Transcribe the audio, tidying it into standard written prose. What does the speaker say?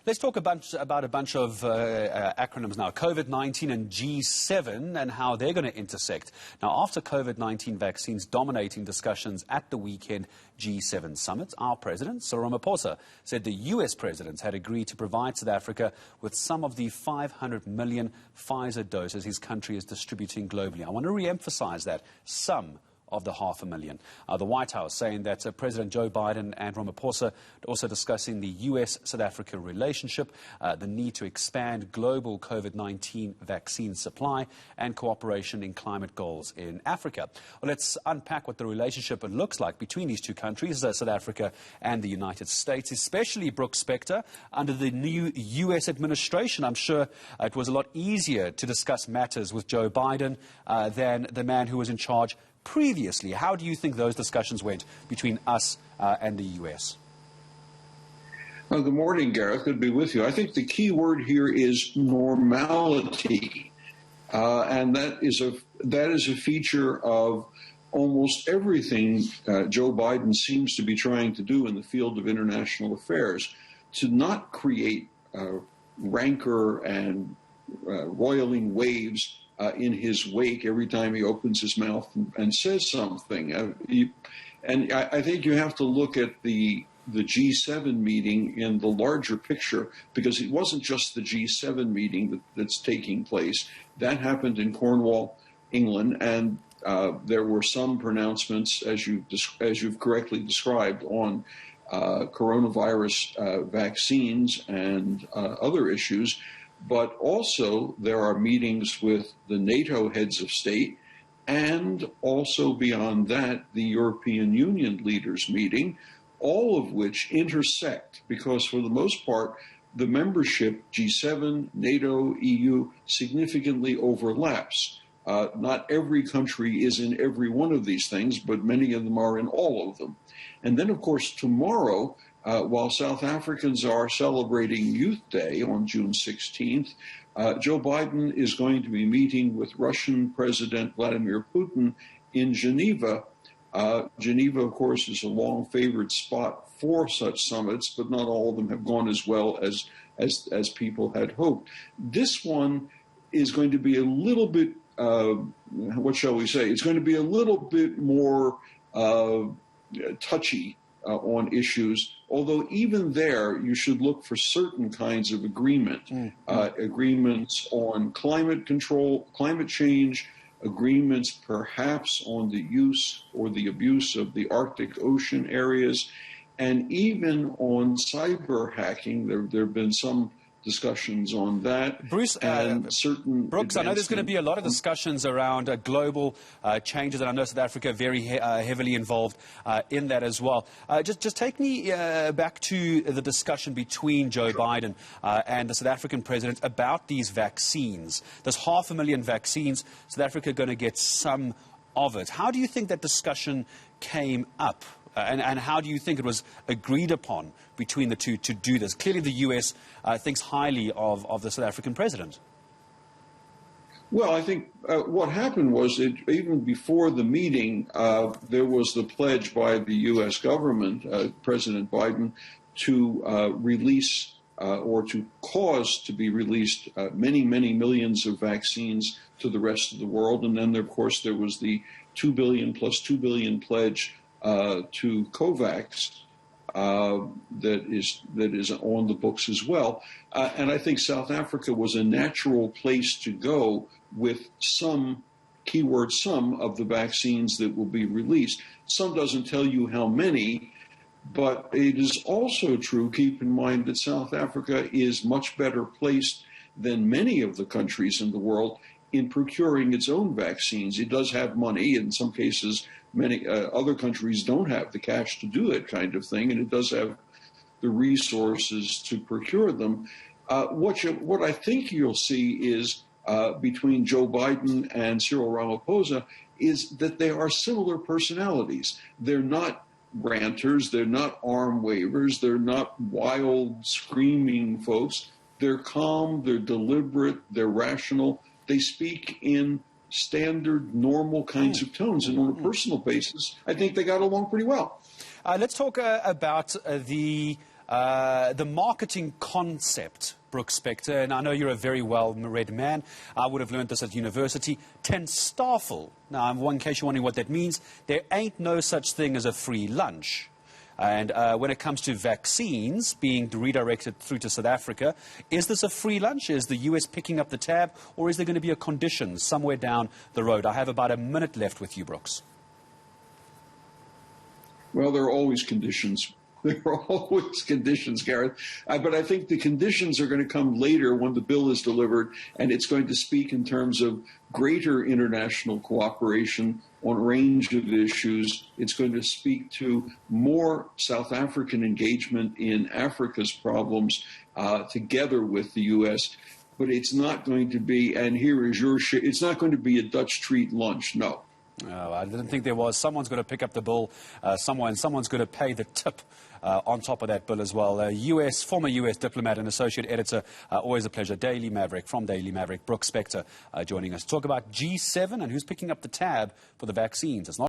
Let's talk about a bunch of acronyms now. COVID-19 and G7 and how they're going to intersect. Now, after COVID-19 vaccines dominating discussions at the weekend G7 summit, our president, Cyril Ramaphosa, said the US president had agreed to provide South Africa with some of the 500 million Pfizer doses his country is distributing globally. I want to re-emphasize that, some of the 500,000. The White House saying that President Joe Biden and Ramaphosa also discussing the US-South Africa relationship, the need to expand global COVID-19 vaccine supply and cooperation in climate goals in Africa. Well, let's unpack what the relationship looks like between these two countries, South Africa and the United States, especially Brooks Spector. Under the new US administration, I'm sure it was a lot easier to discuss matters with Joe Biden than the man who was in charge previously. How do you think those discussions went between us and the U.S.? Well, good morning, Gareth. Good to be with you. I think the key word here is normality, and that is a feature of almost everything Joe Biden seems to be trying to do in the field of international affairs, to not create rancor and roiling waves in his wake every time he opens his mouth and says something. I think you have to look at the G7 meeting in the larger picture, because it wasn't just the G7 meeting that's taking place. That happened in Cornwall, England, and there were some pronouncements, as you've correctly described, on coronavirus vaccines and other issues. But also there are meetings with the NATO heads of state, and also beyond that, the European Union leaders meeting, all of which intersect, because for the most part, the membership, G7, NATO, EU, significantly overlaps. Not every country is in every one of these things, but many of them are in all of them. And then, of course, tomorrow, while South Africans are celebrating Youth Day on June 16th, Joe Biden is going to be meeting with Russian President Vladimir Putin in Geneva. Geneva, of course, is a long favored spot for such summits, but not all of them have gone as well as people had hoped. This one is going to be a little bit, what shall we say? It's going to be a little bit more touchy on issues, although even there you should look for certain kinds of agreement, agreements on climate control, climate change, agreements perhaps on the use or the abuse of the Arctic Ocean areas, and even on cyber hacking. There have been some discussions on that. Bruce, Brooks, I know there's going to be a lot of discussions around global changes, and I know South Africa very heavily involved in that as well. Just take me back to the discussion between Joe Biden and the South African president about these vaccines. There's 500,000 vaccines. South Africa going to get some of it. How do you think that discussion came up? And how do you think it was agreed upon between the two to do this? Clearly the U.S. Thinks highly of the South African president. Well, I think what happened was that even before the meeting, there was the pledge by the U.S. government, President Biden, to release or to cause to be released many, many millions of vaccines to the rest of the world. And then, of course, there was the 2 billion plus 2 billion pledge to COVAX that is on the books as well. And I think South Africa was a natural place to go with some, keyword some, of the vaccines that will be released. Some doesn't tell you how many, but it is also true, keep in mind, that South Africa is much better placed than many of the countries in the world in procuring its own vaccines. It does have money. In some cases, many other countries don't have the cash to do that kind of thing, and it does have the resources to procure them. What I think you'll see is between Joe Biden and Cyril Ramaphosa is that they are similar personalities. They're not ranters, they're not arm wavers, they're not wild, screaming folks. They're calm, they're deliberate, they're rational. They speak in standard, normal kinds of tones. And on a personal basis, I think they got along pretty well. Let's talk about the the marketing concept, Brooks Spector, and I know you're a very well-read man. I would have learned this at university. Ten Starful. Now, in case you're wondering what that means, there ain't no such thing as a free lunch. And when it comes to vaccines being redirected through to South Africa, is this a free lunch? Is the US picking up the tab? Or is there going to be a condition somewhere down the road? I have about a minute left with you, Brooks. Well, there are always conditions. There are always conditions, Gareth. But I think the conditions are going to come later when the bill is delivered, and it's going to speak in terms of greater international cooperation on a range of issues. It's going to speak to more South African engagement in Africa's problems together with the U.S., but it's not going to be, and here is your share, it's not going to be a Dutch treat lunch, no. Oh, I didn't think there was. Someone's going to pick up the bill somewhere, and someone's going to pay the tip on top of that bill as well. Former US diplomat and associate editor, always a pleasure, Daily Maverick, from Daily Maverick, Brooks Spector, joining us to talk about G7 and who's picking up the tab for the vaccines. It's not